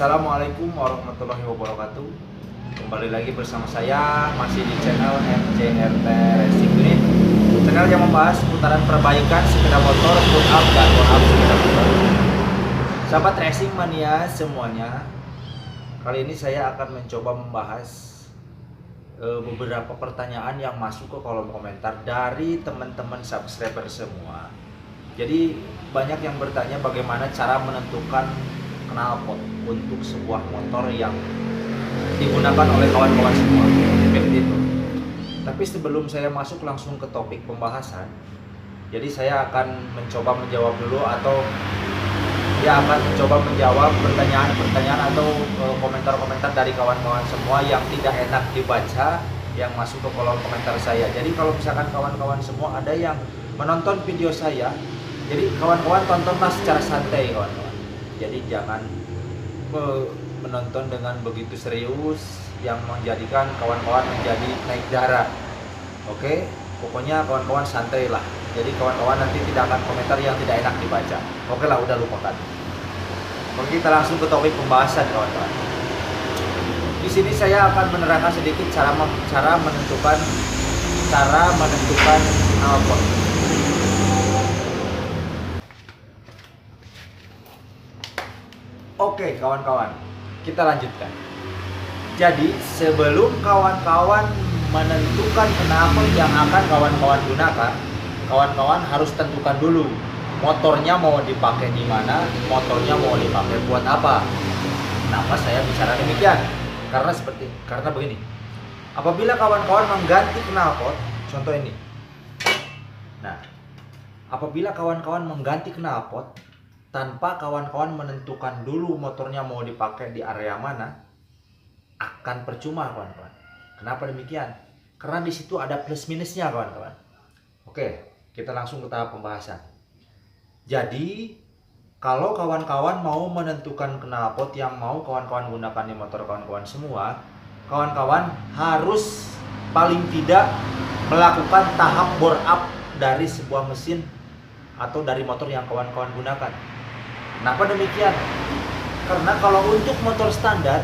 Assalamualaikum warahmatullahi wabarakatuh. Kembali lagi bersama saya masih di channel MCRT Racing Unit, channel yang membahas seputaran perbaikan sepeda motor, tune up dan tone up sepeda motor. Sahabat racing mania semuanya, kali ini saya akan mencoba membahas beberapa pertanyaan yang masuk ke kolom komentar dari teman-teman subscriber semua. Jadi banyak yang bertanya bagaimana cara menentukan knalpot untuk sebuah motor yang digunakan oleh kawan-kawan semua, seperti itu. Tapi sebelum saya masuk langsung ke topik pembahasan, jadi saya akan mencoba menjawab dulu, atau dia akan mencoba menjawab pertanyaan-pertanyaan atau komentar-komentar dari kawan-kawan semua yang tidak enak dibaca yang masuk ke kolom komentar saya. Jadi kalau misalkan kawan-kawan semua ada yang menonton video saya, jadi kawan-kawan tontonlah secara santai kawan-kawan. Jadi jangan menonton dengan begitu serius yang menjadikan kawan-kawan menjadi naik darah. Oke, pokoknya kawan-kawan santai lah. Jadi kawan-kawan nanti tidak akan komentar yang tidak enak dibaca. Oke lah, udah lupakan. Oke, kita langsung ke topik pembahasan kawan-kawan. Di sini saya akan menerangkan sedikit cara menentukan knalpot. Oke kawan-kawan, kita lanjutkan. Jadi sebelum kawan-kawan menentukan knalpot yang akan kawan-kawan gunakan, kawan-kawan harus tentukan dulu motornya mau dipakai di mana, motornya mau dipakai buat apa. Kenapa saya bicara demikian? Karena begini. Apabila kawan-kawan mengganti knalpot, contoh ini. Nah, apabila kawan-kawan mengganti knalpot tanpa kawan-kawan menentukan dulu motornya mau dipakai di area mana, akan percuma kawan-kawan. Kenapa demikian? Karena di situ ada plus minusnya kawan-kawan. Oke, kita langsung ke tahap pembahasan. Jadi kalau kawan-kawan mau menentukan knalpot yang mau kawan-kawan gunakan di motor kawan-kawan semua, kawan-kawan harus paling tidak melakukan tahap bore up dari sebuah mesin atau dari motor yang kawan-kawan gunakan. Kenapa demikian? Karena kalau untuk motor standar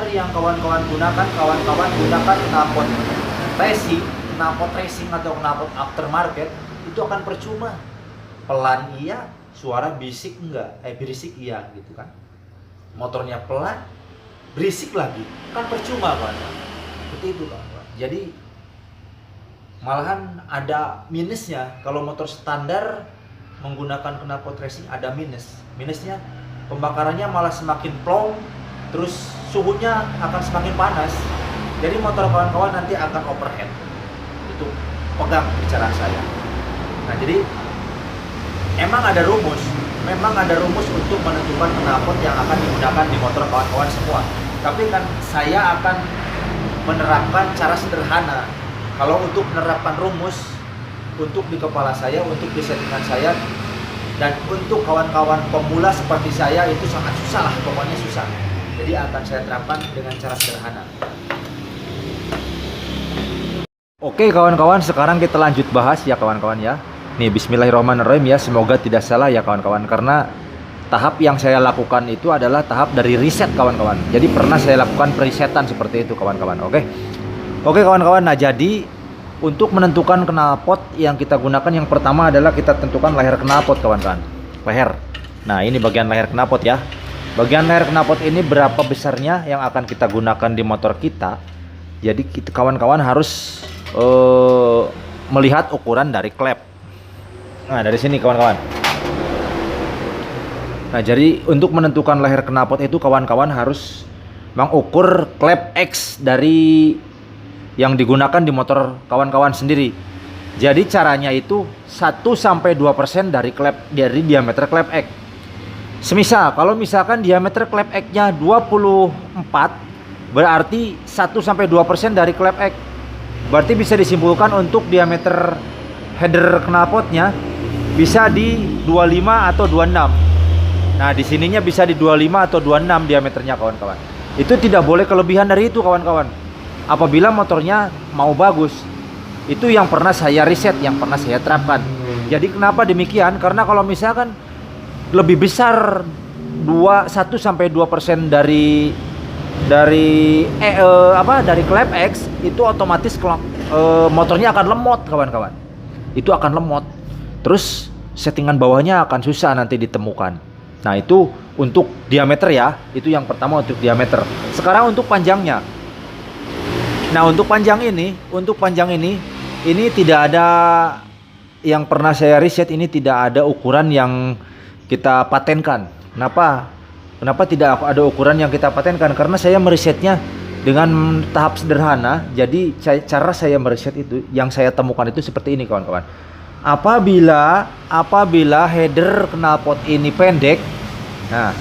yang kawan-kawan gunakan, kawan-kawan gunakan knalpot racing atau knalpot aftermarket, itu akan percuma. Pelan iya, suara berisik enggak, berisik iya gitu kan. Motornya pelan, berisik lagi, kan percuma kan. Seperti itu kan. Jadi malahan ada minusnya kalau motor standar menggunakan knalpot racing, ada minusnya pembakarannya malah semakin plong, terus suhunya akan semakin panas. Jadi motor kawan-kawan nanti akan overheat. Itu pegang bicara saya. Nah, jadi memang ada rumus untuk menentukan knalpot yang akan digunakan di motor kawan-kawan semua. Tapi kan saya akan menerapkan cara sederhana. Kalau untuk menerapkan rumus untuk di kepala saya, untuk di settingan saya, dan untuk kawan-kawan pemula seperti saya itu sangat susah lah, pokoknya susah. Jadi akan saya terapkan dengan cara sederhana. Oke kawan-kawan, sekarang kita lanjut bahas ya kawan-kawan ya. Nih bismillahirrahmanirrahim ya, semoga tidak salah ya kawan-kawan, karena tahap yang saya lakukan itu adalah tahap dari reset kawan-kawan. Jadi pernah saya lakukan presetan seperti itu kawan-kawan. Oke kawan-kawan, nah jadi untuk menentukan knalpot yang kita gunakan, yang pertama adalah kita tentukan leher knalpot kawan-kawan. Leher. Nah, ini bagian leher knalpot ya. Bagian leher knalpot ini berapa besarnya yang akan kita gunakan di motor kita. Jadi kawan-kawan harus melihat ukuran dari klep. Nah, dari sini kawan-kawan. Nah, jadi untuk menentukan leher knalpot itu kawan-kawan harus mengukur klep X dari yang digunakan di motor kawan-kawan sendiri. Jadi caranya itu 1-2% dari diameter klep X. Semisal kalau misalkan diameter klep X-nya 24, berarti 1-2% dari klep X. Berarti bisa disimpulkan untuk diameter header knalpotnya bisa di 25 atau 26. Nah, di sininya bisa di 25 atau 26 diameternya kawan-kawan. Itu tidak boleh kelebihan dari itu kawan-kawan. Apabila motornya mau bagus, itu yang pernah saya riset, yang pernah saya terapkan. Jadi kenapa demikian? Karena kalau misalkan lebih besar 1-2% dari klep X itu otomatis motornya akan lemot kawan-kawan. Itu akan lemot. Terus settingan bawahnya akan susah nanti ditemukan. Nah, itu untuk diameter ya. Itu yang pertama untuk diameter. Sekarang untuk panjangnya. Nah, untuk panjang ini tidak ada yang pernah saya riset, ini tidak ada ukuran yang kita patenkan. Kenapa tidak ada ukuran yang kita patenkan? Karena saya merisetnya dengan tahap sederhana. Jadi cara saya meriset itu, yang saya temukan itu seperti ini kawan-kawan. Apabila header knalpot ini pendek, nah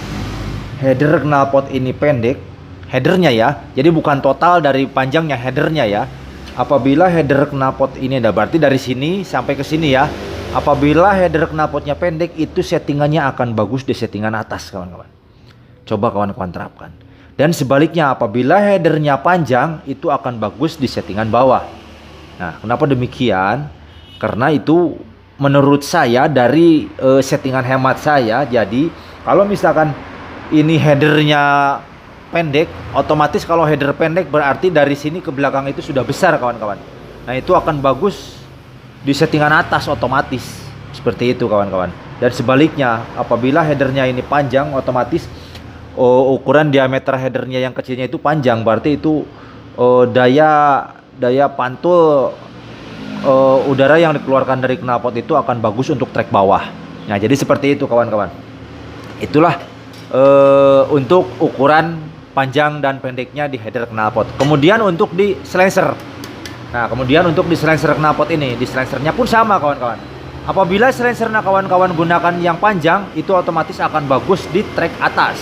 header knalpot ini pendek, headernya ya, jadi bukan total dari panjangnya, headernya ya. Apabila header knalpot ini, berarti dari sini sampai ke sini ya. Apabila header knalpotnya pendek, itu settingannya akan bagus di settingan atas kawan-kawan. Coba kawan-kawan terapkan. Dan sebaliknya, apabila headernya panjang, itu akan bagus di settingan bawah. Nah, kenapa demikian? Karena itu menurut saya dari settingan hemat saya. Jadi kalau misalkan ini headernya pendek, otomatis kalau header pendek berarti dari sini ke belakang itu sudah besar kawan-kawan. Nah, itu akan bagus di settingan atas otomatis. Seperti itu kawan-kawan. Dan sebaliknya, apabila headernya ini panjang, otomatis ukuran diameter headernya yang kecilnya itu panjang, berarti itu daya pantul udara yang dikeluarkan dari knalpot itu akan bagus untuk trek bawah. Nah, jadi seperti itu kawan-kawan. Itulah untuk ukuran panjang dan pendeknya di header knalpot. Kemudian untuk di silencer. Nah, kemudian untuk di silencer knalpot ini, di silencernya pun sama kawan-kawan. Apabila silencernya kawan-kawan gunakan yang panjang, itu otomatis akan bagus di trek atas.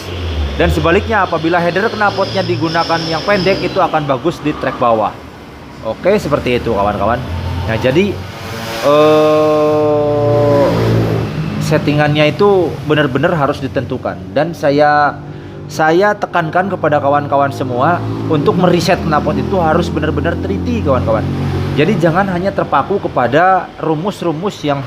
Dan sebaliknya, apabila header knalpotnya digunakan yang pendek, itu akan bagus di trek bawah. Oke, seperti itu kawan-kawan. Nah, jadi settingannya itu benar-benar harus ditentukan. Dan saya tekankan kepada kawan-kawan semua untuk meriset knalpot itu harus benar-benar teliti kawan-kawan. Jadi jangan hanya terpaku kepada rumus-rumus yang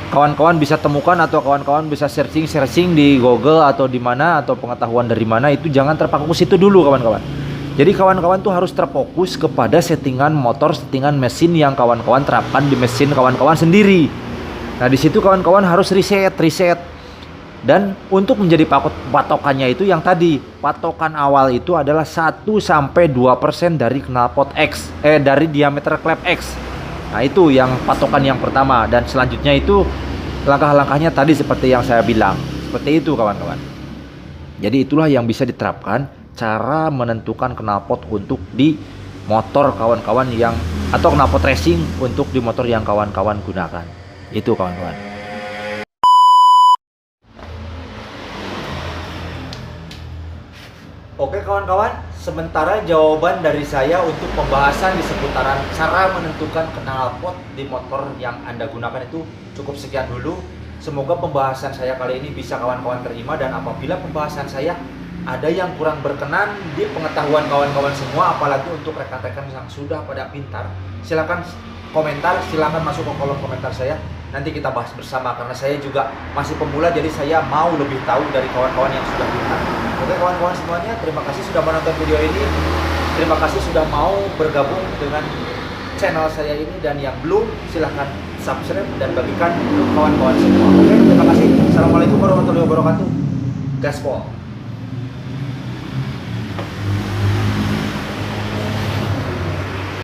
kawan-kawan bisa temukan atau kawan-kawan bisa searching di Google atau di mana, atau pengetahuan dari mana, itu jangan terpaku ke situ dulu kawan-kawan. Jadi kawan-kawan tuh harus terfokus kepada settingan motor, settingan mesin yang kawan-kawan terapkan di mesin kawan-kawan sendiri. Nah, di situ kawan-kawan harus riset. Dan untuk menjadi patokannya itu yang tadi, patokan awal itu adalah 1-2% dari knalpot X, dari diameter klep X. Nah, itu yang patokan yang pertama. Dan selanjutnya itu langkah-langkahnya tadi seperti yang saya bilang. Seperti itu kawan-kawan. Jadi itulah yang bisa diterapkan cara menentukan knalpot untuk di motor kawan-kawan yang, atau knalpot racing untuk di motor yang kawan-kawan gunakan. Itu kawan-kawan. Oke kawan-kawan, sementara jawaban dari saya untuk pembahasan di seputaran cara menentukan knalpot di motor yang Anda gunakan itu cukup sekian dulu. Semoga pembahasan saya kali ini bisa kawan-kawan terima, dan apabila pembahasan saya ada yang kurang berkenan di pengetahuan kawan-kawan semua, apalagi untuk rekan-rekan yang sudah pada pintar, silakan komentar, silakan masuk ke kolom komentar saya. Nanti kita bahas bersama, karena saya juga masih pemula, jadi saya mau lebih tahu dari kawan-kawan yang sudah pintar. Oke kawan-kawan semuanya, terima kasih sudah menonton video ini. Terima kasih sudah mau bergabung dengan channel saya ini, dan yang belum silahkan subscribe dan bagikan ke kawan-kawan semua. Oke, terima kasih. Assalamualaikum warahmatullahi wabarakatuh. Gaspol.